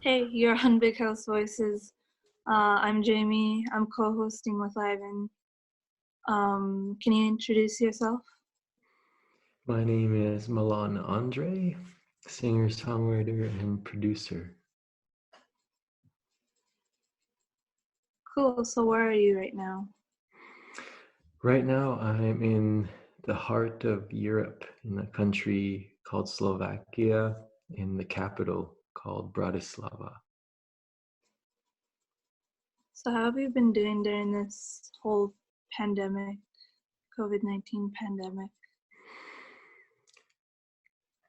Hey, you're on BigHouse Voices. I'm Jamie. I'm co-hosting with Ivan. Can you introduce yourself? My name is Milan Andre, singer, songwriter, and producer. Cool. So where are you right now? Right now, I'm in the heart of Europe, in a country called Slovakia, in the capital called Bratislava. So how have you been doing during this whole pandemic, COVID-19 pandemic?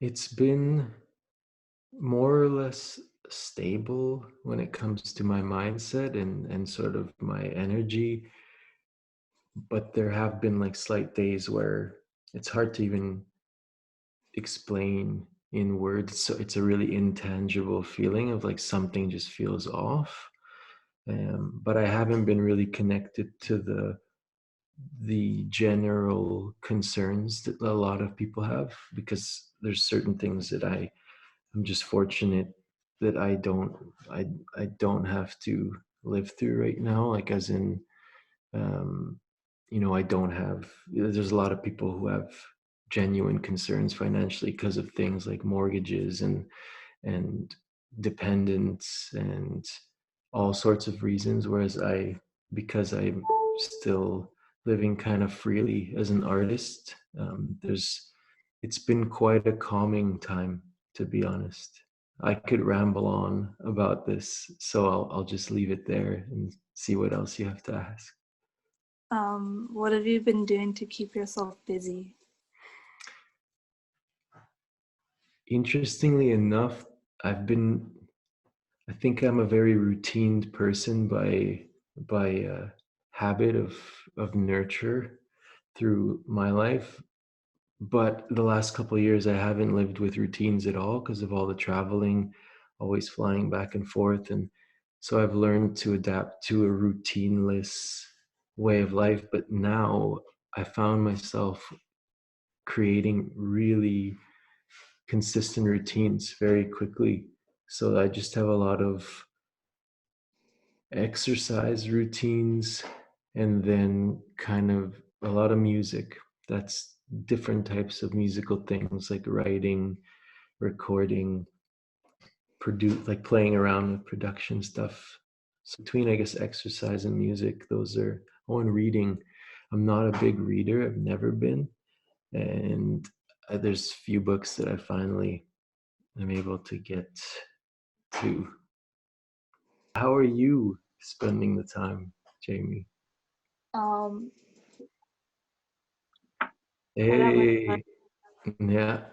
It's been more or less stable when it comes to my mindset and sort of my energy, but there have been like slight days where it's hard to even explain in words. So it's a really intangible feeling of like something just feels off. But I haven't been really connected to the general concerns that a lot of people have, because there's certain things that I'm just fortunate that I I don't have to live through right now. Like as in, um, I don't have. There's a lot of people who have genuine concerns financially because of things like mortgages and dependence and all sorts of reasons. Whereas because I'm still living kind of freely as an artist, it's been quite a calming time, to be honest. I could ramble on about this, so I'll just leave it there and see what else you have to ask. What have you been doing to keep yourself busy? Interestingly enough, I've been I think I'm a very routine person by habit of nurture through my life. But the last couple of years, I haven't lived with routines at all because of all the traveling, always flying back and forth, and so I've learned to adapt to a routineless way of life. But now I found myself creating really consistent routines very quickly. So I just have a lot of exercise routines and then kind of a lot of music. That's different types of musical things like writing, recording, produce, like playing around with production stuff. So between, I guess, exercise and music, those are. Oh, and reading. I'm not a big reader. I've never been, and there's few books that I finally am able to get to. How are you spending the time, Jamie? Um, I got my Hey, yeah.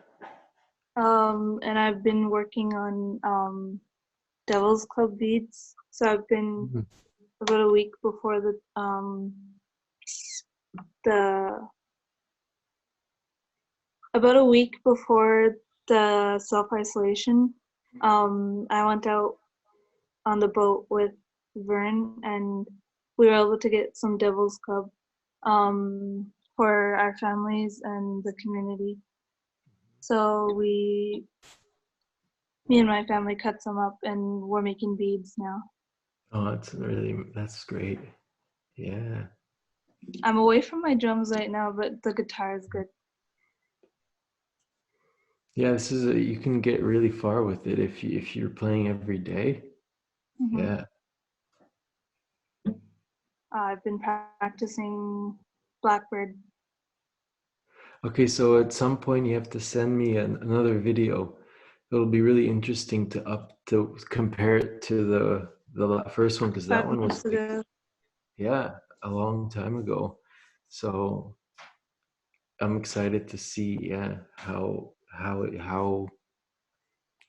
and I've been working on Devil's Club beats. So I've been Mhm. about a week before the about a week before the self-isolation, I went out on the boat with Vern, and we were able to get some Devil's Club for our families and the community. So me and my family cut some up, and we're making beads now. Oh, that's great. Yeah. I'm away from my drums right now, but the guitar is good. Yeah, you can get really far with it if you're playing every day. Mm-hmm. Yeah. I've been practicing Blackbird. Okay, so at some point you have to send me another video. It'll be really interesting to compare it to the first one, because that Five one was months like, ago. yeah, a long time ago. So I'm excited to see, yeah, how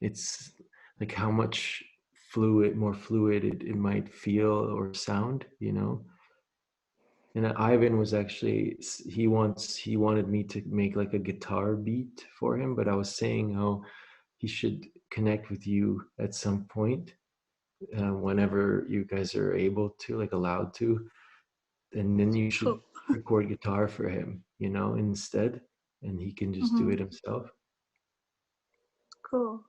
it's like how much more fluid it might feel or sound. And Ivan was actually, he wanted me to make like a guitar beat for him, but I was saying how he should connect with you at some point, whenever you guys are able to, like allowed to, and then you should Cool. record guitar for him, instead, and he can just do Mm-hmm. it himself. Cool.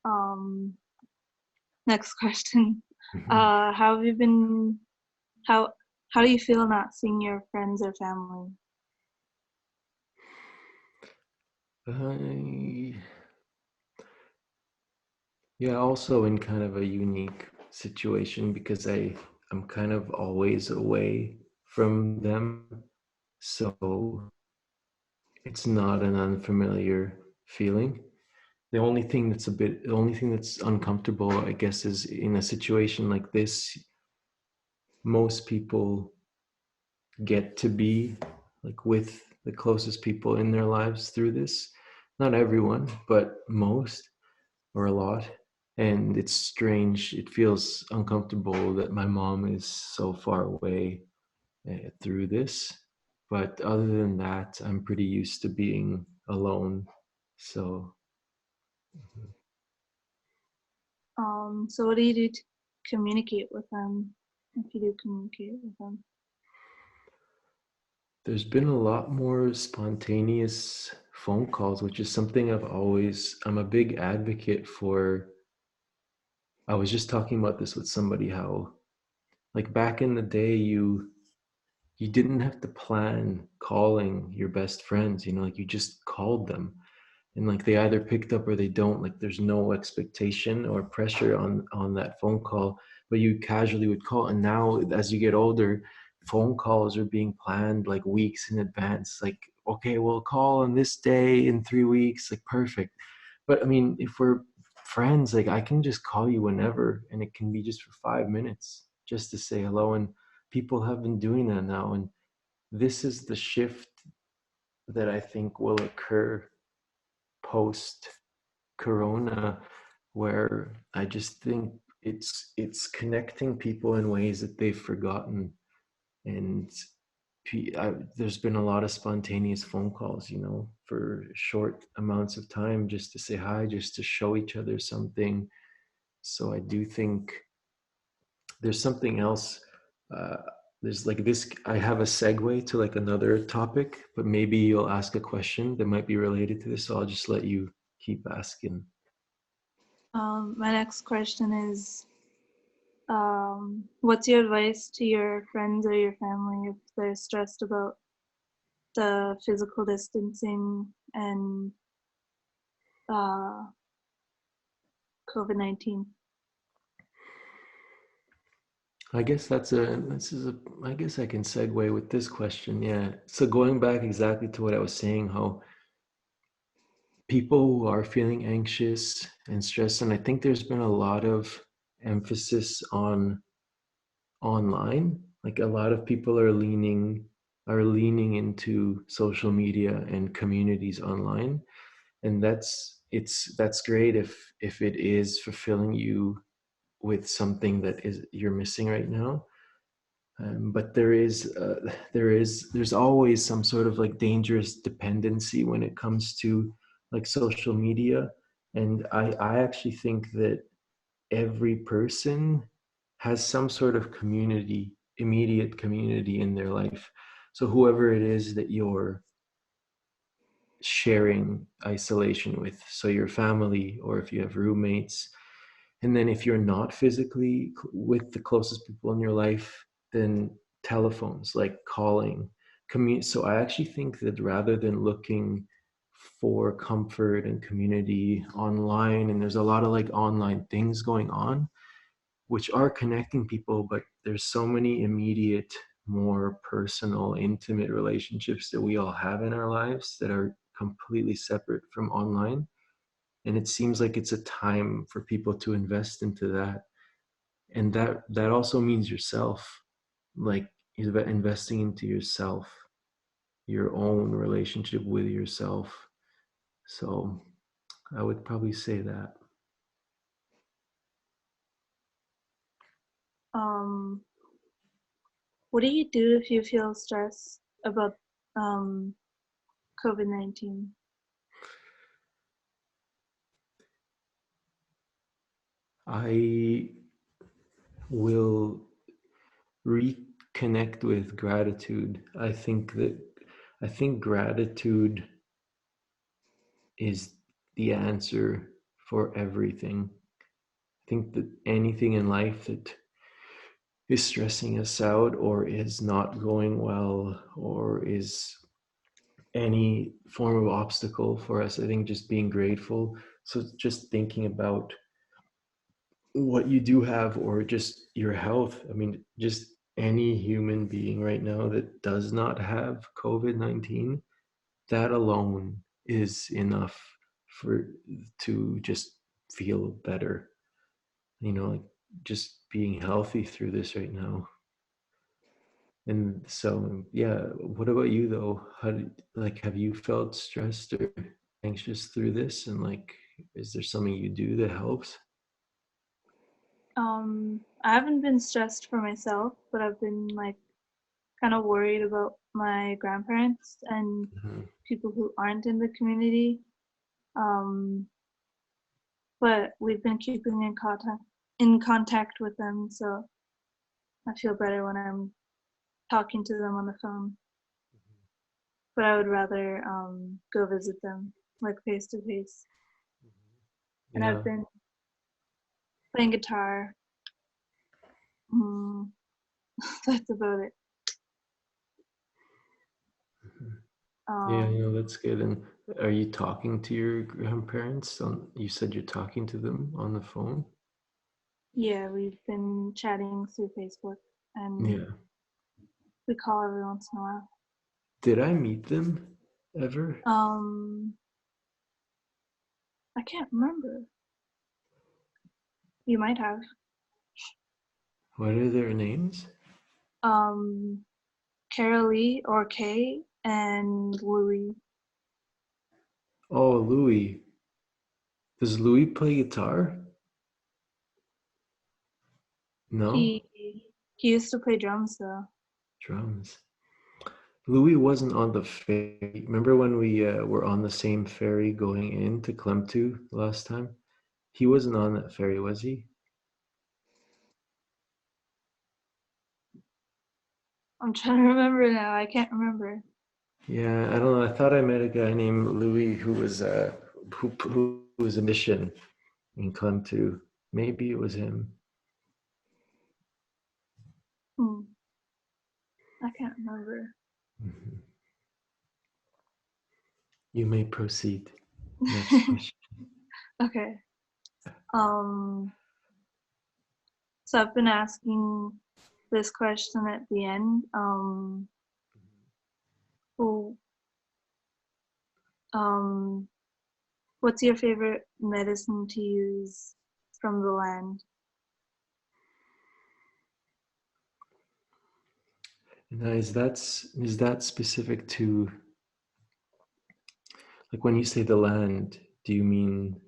Um, Next question. Mhm. How have you been? How how do you feel not seeing your friends or family? I, yeah, also in kind of a unique situation because I'm kind of always away from them. So it's not an unfamiliar feeling. The only thing that's uncomfortable, I guess, is in a situation like this, most people get to be like with the closest people in their lives through this. Not everyone, but most or a lot. And it's strange. It feels uncomfortable that my mom is so far away through this. But other than that, I'm pretty used to being alone. So So what do you do to communicate with them, if you do communicate with them? there's been a lot more spontaneous phone calls, which is something I'm a big advocate for. I was just talking about this with somebody how, like back in the day, you didn't have to plan calling your best friends, like you just called them and like they either picked up or they don't. Like there's no expectation or pressure on that phone call, but you casually would call. And now as you get older, phone calls are being planned like weeks in advance. Like, okay, we'll call on this day in 3 weeks, like perfect. But I mean, if we're friends, like I can just call you whenever and it can be just for 5 minutes just to say hello. And people have been doing that now. And this is the shift that I think will occur post corona, where I just think it's connecting people in ways that they've forgotten. And there's been a lot of spontaneous phone calls, for short amounts of time, just to say hi, just to show each other something. So I do think there's something else. uh, there's like this, I have a segue to like another topic, but maybe you'll ask a question that might be related to this, so I'll just let you keep asking. My next question is, what's your advice to your friends or your family if they're stressed about the physical distancing and uh, COVID-19? I guess I guess I can segue with this question. Yeah. So going back exactly to what I was saying, how people who are feeling anxious and stressed, and I think there's been a lot of emphasis on online. Like a lot of people are leaning into social media and communities online. And that's great if it is fulfilling you with something that is you're missing right now. But there's always some sort of like dangerous dependency when it comes to like social media. And I actually think that every person has some sort of community, immediate community in their life. So whoever it is that you're sharing isolation with, so your family, or if you have roommates, and then if you're not physically with the closest people in your life, then telephones, like calling, commute. So I actually think that rather than looking for comfort and community online, and there's a lot of like online things going on, which are connecting people, but there's so many immediate, more personal, intimate relationships that we all have in our lives that are completely separate from online. And it seems like it's a time for people to invest into that. And that also means yourself, like investing into yourself, your own relationship with yourself. So I would probably say that. Um, what do you do if you feel stressed about um, COVID-19? I will reconnect with gratitude. I think gratitude is the answer for everything. I think that anything in life that is stressing us out or is not going well or is any form of obstacle for us, I think just being grateful. So just thinking about what you do have or just your health. I mean, just any human being right now that does not have COVID-19, that alone is enough for to just feel better. Like just being healthy through this right now. And so, yeah, what about you though? Like, have you felt stressed or anxious through this? And like, is there something you do that helps? I haven't been stressed for myself, but I've been like kind of worried about my grandparents and Mhm. people who aren't in the community. Um, but we've been keeping in contact with them, so I feel better when I'm talking to them on the phone. But I would rather go visit them like face to face. And I've Yeah. been playing guitar. Mm, that's about it. Mhm. Yeah, Um, that's good. And are you talking to your grandparents on, you said you're talking to them on the phone? yeah, we've been chatting through Facebook, and Yeah. we call every once in a while. Did I meet them ever? Um, I can't remember. You might have. What are their names? Um, Carolee or Kay and Louie. Oh, Louis. Does Louis play guitar? No? He he used to play drums though. Drums. Louis wasn't on the ferry. Remember when we were on the same ferry going into Klemtu last time? He wasn't on that ferry, was he? I'm trying to remember now. I can't remember. Yeah, I don't know. I thought I met a guy named Louis who was a mission in Klemtu. Maybe it was him. Hmm, I can't remember. Mhm. You may proceed. Next question. Okay. Um, so I've been asking this question at the end. Who, um, what's your favorite medicine to use from the land? Now, is that specific to, like, when you say the land, do you mean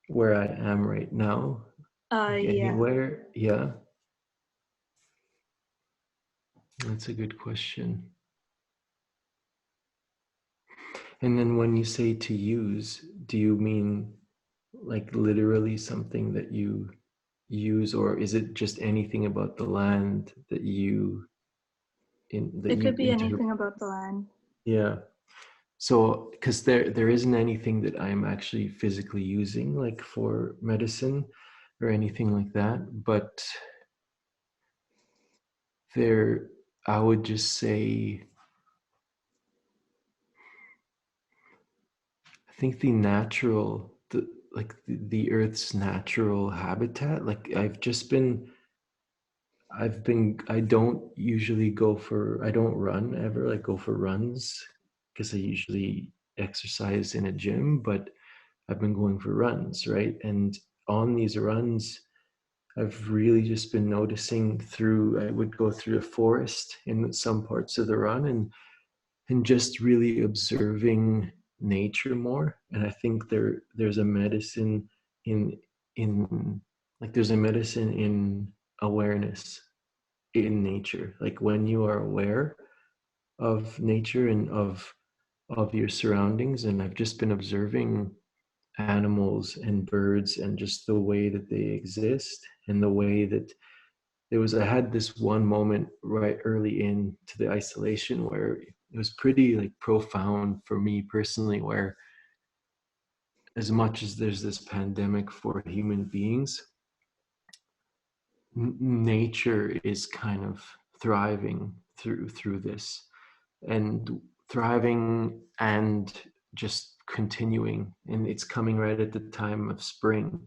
where I am right now? Like Yeah. anywhere? Yeah, that's a good question. And then when you say to use, do you mean like literally something that you use, or is it just anything about the land that It you could be interpret? anything about the land. Yeah. So, because there isn't anything that I'm actually physically using, like for medicine or anything like that, but there, I would just say, I think the Earth's natural habitat. Like I don't usually I don't run ever, like go for runs because I usually exercise in a gym, but I've been going for runs, right? And on these runs, I've really just been noticing I would go through a forest in some parts of the run and just really observing nature more. And I think there's a medicine in in like there's a medicine in awareness in nature. Like when you are aware of nature and of your surroundings. And I've just been observing animals and birds and just the way that they exist and the way that I had this one moment right early into the isolation where it was pretty like profound for me personally, where as much as there's this pandemic for human beings, nature is kind of thriving through this, and thriving and just continuing. And it's coming right at the time of spring,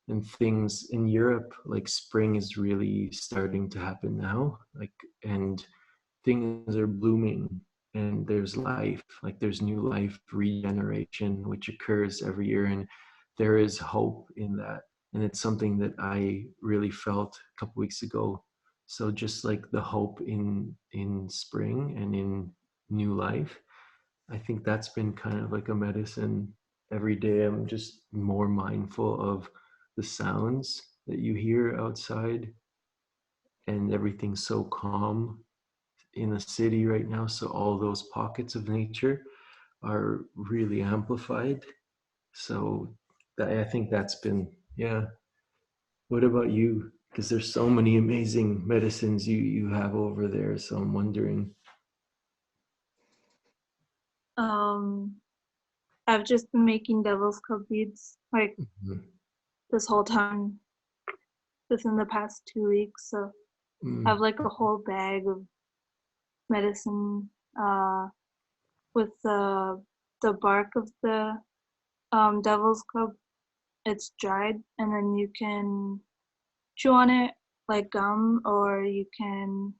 and things in Europe, like spring is really starting to happen now, like, and things are blooming, and there's life, like there's new life regeneration which occurs every year, and there is hope in that. And it's something that I really felt a couple weeks ago. So just like the hope in spring and in new life, I think that's been kind of like a medicine. Every day I'm just more mindful of the sounds that you hear outside, and everything's so calm in the city right now. So all those pockets of nature are really amplified. So I think that's been, yeah. What about you? Because there's so many amazing medicines you have over there. So I'm wondering. Um, I've just been making devil's cup beads like Mhm. this whole time within the past 2 weeks. So I have Mm. like a whole bag of medicine with the bark of the devil's cup. It's dried, and then you can chew on it like gum, or you can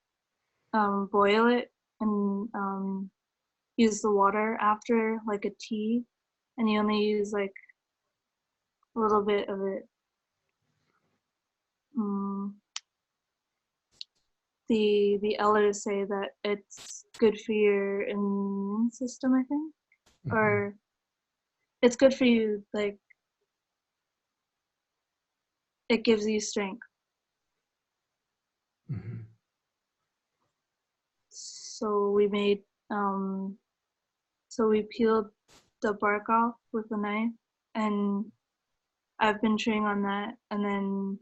boil it and use the water after like a tea, and you only use like a little bit of it. Mm, the elders say that it's good for your immune system, I think, Mhm. or it's good for you. Like it gives you strength. Mhm. So we made so we peeled the bark off with a knife, and I've been chewing on that, and then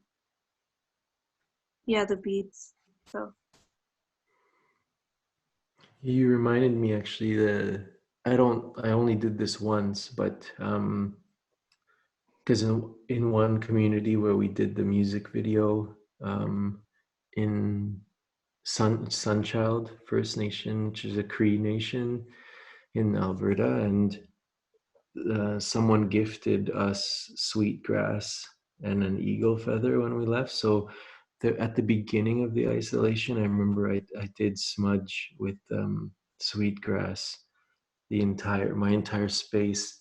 yeah, the beads. So You reminded me actually that I only did this once, but because in one community where we did the music video, in Sunchild First Nation, which is a Cree nation in Alberta, and someone gifted us sweetgrass and an eagle feather when we left. So at the beginning of the isolation, I remember I did smudge with sweetgrass my entire space.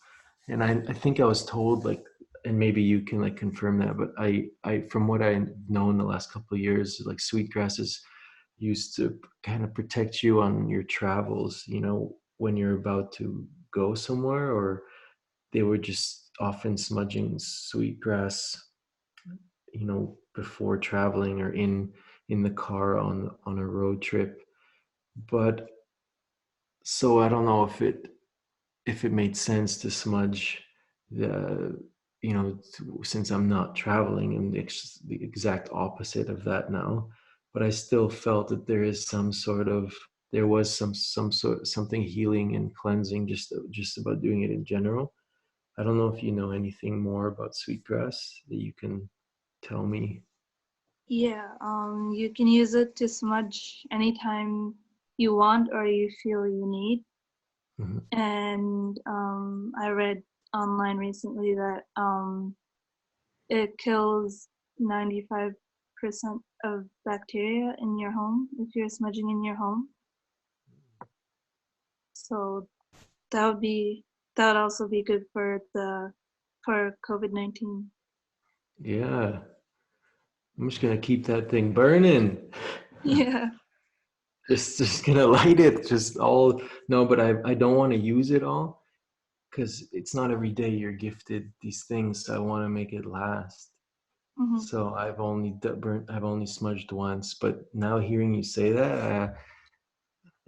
And I think I was told, like, and maybe you can like confirm that, but I from what I know in the last couple of years, like sweetgrass is used to kind of protect you on your travels, when you're about to go somewhere. Or they were just often smudging sweetgrass, before traveling, or in the car on a road trip. But so I don't know if it made sense to smudge the, since I'm not traveling, and the exact opposite of that now. But I still felt that there was some sort something healing and cleansing just about doing it in general. I don't know if you know anything more about sweetgrass that you can tell me. yeah, you can use it to smudge anytime you want or you feel you need. Mhm. And I read online recently that it kills 95% of bacteria in your home if you're smudging in your home. So that would be that would also be good for COVID-19. Yeah, I'm just gonna keep that thing burning. Yeah. Just gonna light it. Just all no, but I don't want to use it all, because it's not every day you're gifted these things. So I want to make it last. Hmm. So I've only smudged once, but now hearing you say that,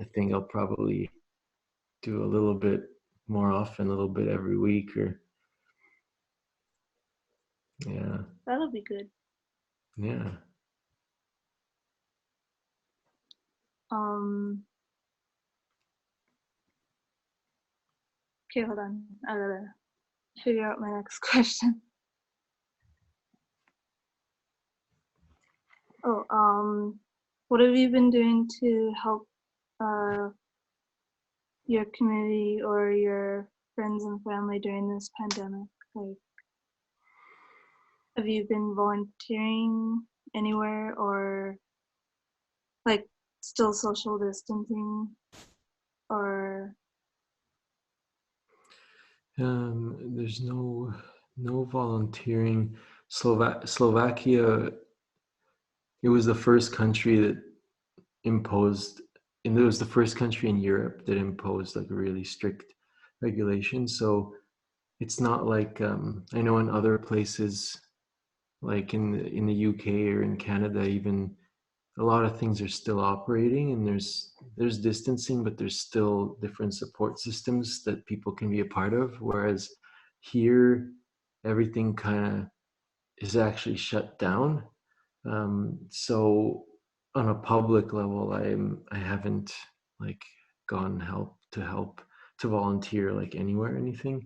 I think I'll probably do a little bit more often, a little bit every week, or yeah, That'll be good. yeah. Um, okay, hold on. I gotta figure out my next question. Oh, what have you been doing to help uh, your community or your friends and family during this pandemic? Like, have you been volunteering anywhere or like still social distancing or There's no volunteering. Slovakia, it was the first country that imposed, and it was the first country in Europe that imposed like a really strict regulation. So it's not like I know in other places, like in the UK or in Canada, even a lot of things are still operating, and there's distancing, but there's still different support systems that people can be a part of. Whereas here, everything kind of is actually shut down. So on a public level, I haven't like gone help to volunteer like anywhere or anything.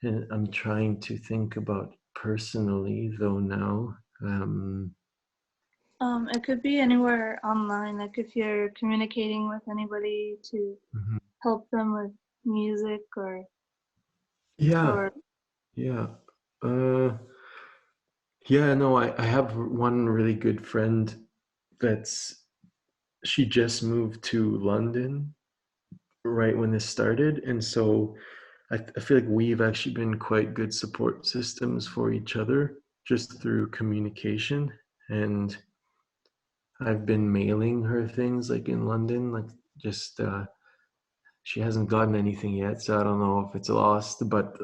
And I'm trying to think about personally though now. it could be anywhere online, like if you're communicating with anybody to Mhm. help them with music Yeah, or yeah. Uh, yeah, no, I have one really good friend that's she just moved to London right when this started. And so I feel like we've actually been quite good support systems for each other just through communication. And I've been mailing her things like in London, like just she hasn't gotten anything yet, so I don't know if it's lost, but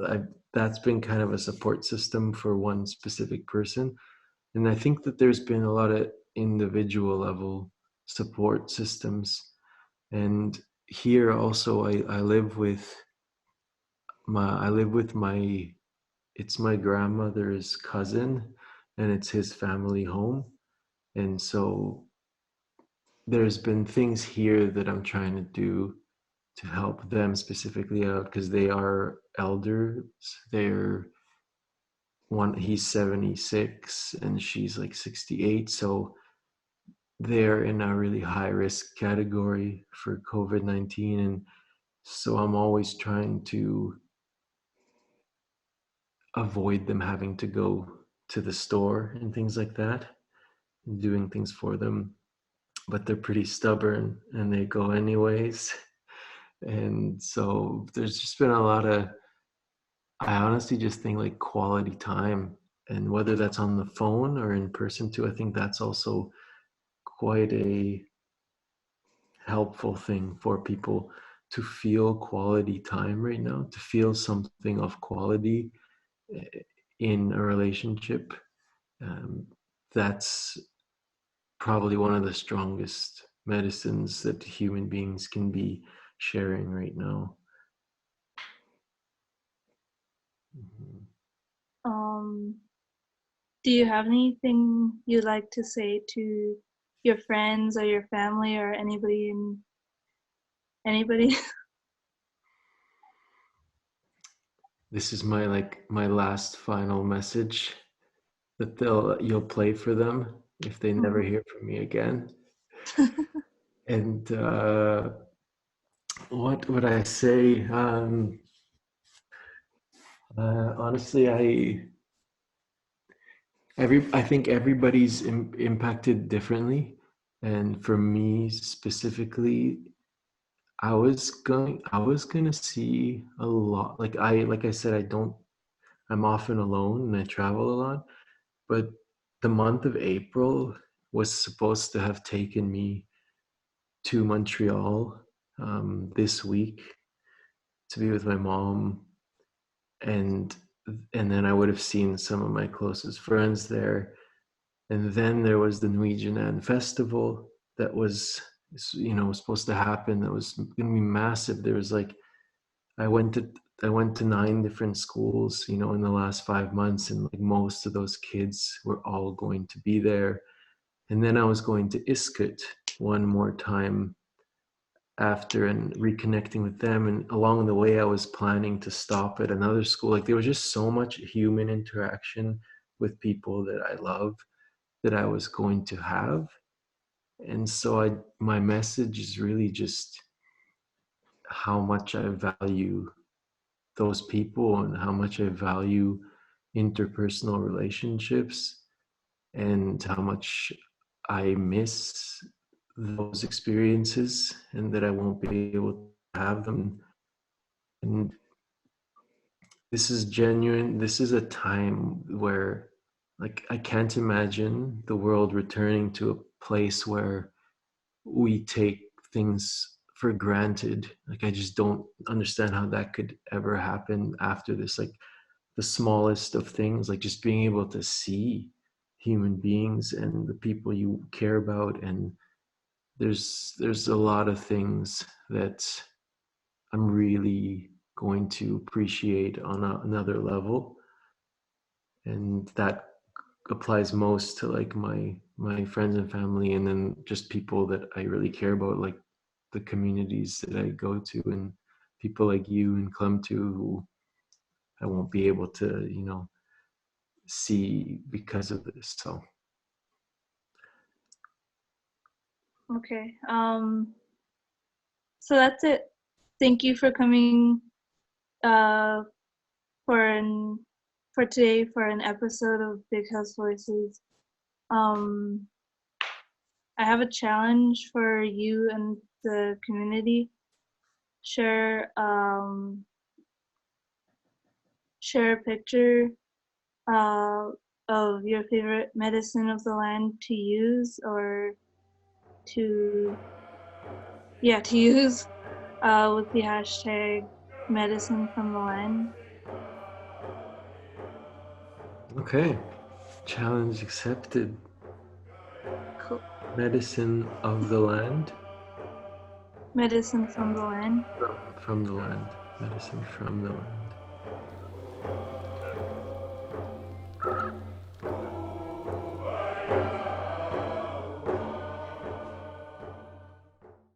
that's been kind of a support system for one specific person. And I think that there's been a lot of individual level support systems. And here also I live with my it's my grandmother's cousin, and it's his family home. And so there's been things here that I'm trying to do to help them specifically out because they are elders. They're one, he's 76 and she's like 68. So they're in a really high risk category for COVID-19. And so I'm always trying to avoid them having to go to the store and things like that, doing things for them. But they're pretty stubborn and they go anyways. And so there's just been a lot of, I honestly just think like quality time, and whether that's on the phone or in person too, I think that's also quite a helpful thing for people to feel quality time right now, to feel something of quality eh, in a relationship. Um, that's probably one of the strongest medicines that human beings can be sharing right now. Mhm. um do you have anything you'd like to say to your friends or your family or anybody? This is my last final message that you'll play for them if they never Mhm. hear from me again. And what would I say? Honestly, I think everybody's impacted differently, and for me specifically, I was gonna see a lot. Like I said, I'm often alone and I travel a lot, but the month of April was supposed to have taken me to Montreal this week to be with my mom, and and then I would have seen some of my closest friends there. And then there was the N'we Jinan festival that was supposed to happen. That was going to be massive. There was like I went to I went to 9 different schools, in the last 5 months, and like most of those kids were all going to be there. And then I was going to Iskut one more time after and reconnecting with them. And along the way, I was planning to stop at another school. Like there was just so much human interaction with people that I love that I was going to have. And so my message is really just how much I value those people and how much I value interpersonal relationships and how much I miss those experiences and that I won't be able to have them. And this is genuine. This is a time where, like, I can't imagine the world returning to a place where we take things for granted. Like, I just don't understand how that could ever happen after this. Like, the smallest of things, like just being able to see human beings and the people you care about. And there's a lot of things that I'm really going to appreciate on another level, and that applies most to like my friends and family, and then just people that I really care about, like the communities that I go to, and people like you and Clem too, who I won't be able to, see because of this. So Okay. So that's it. Thank you for coming uh for an for today for an episode of Big House Voices. Um I have a challenge for you and the community. Share share a picture uh of your favorite medicine of the land to use, or to to use with the hashtag medicine from the land. okay, challenge accepted. Cool. Medicine of the land. Medicine from the land. From the land. Medicine from the land.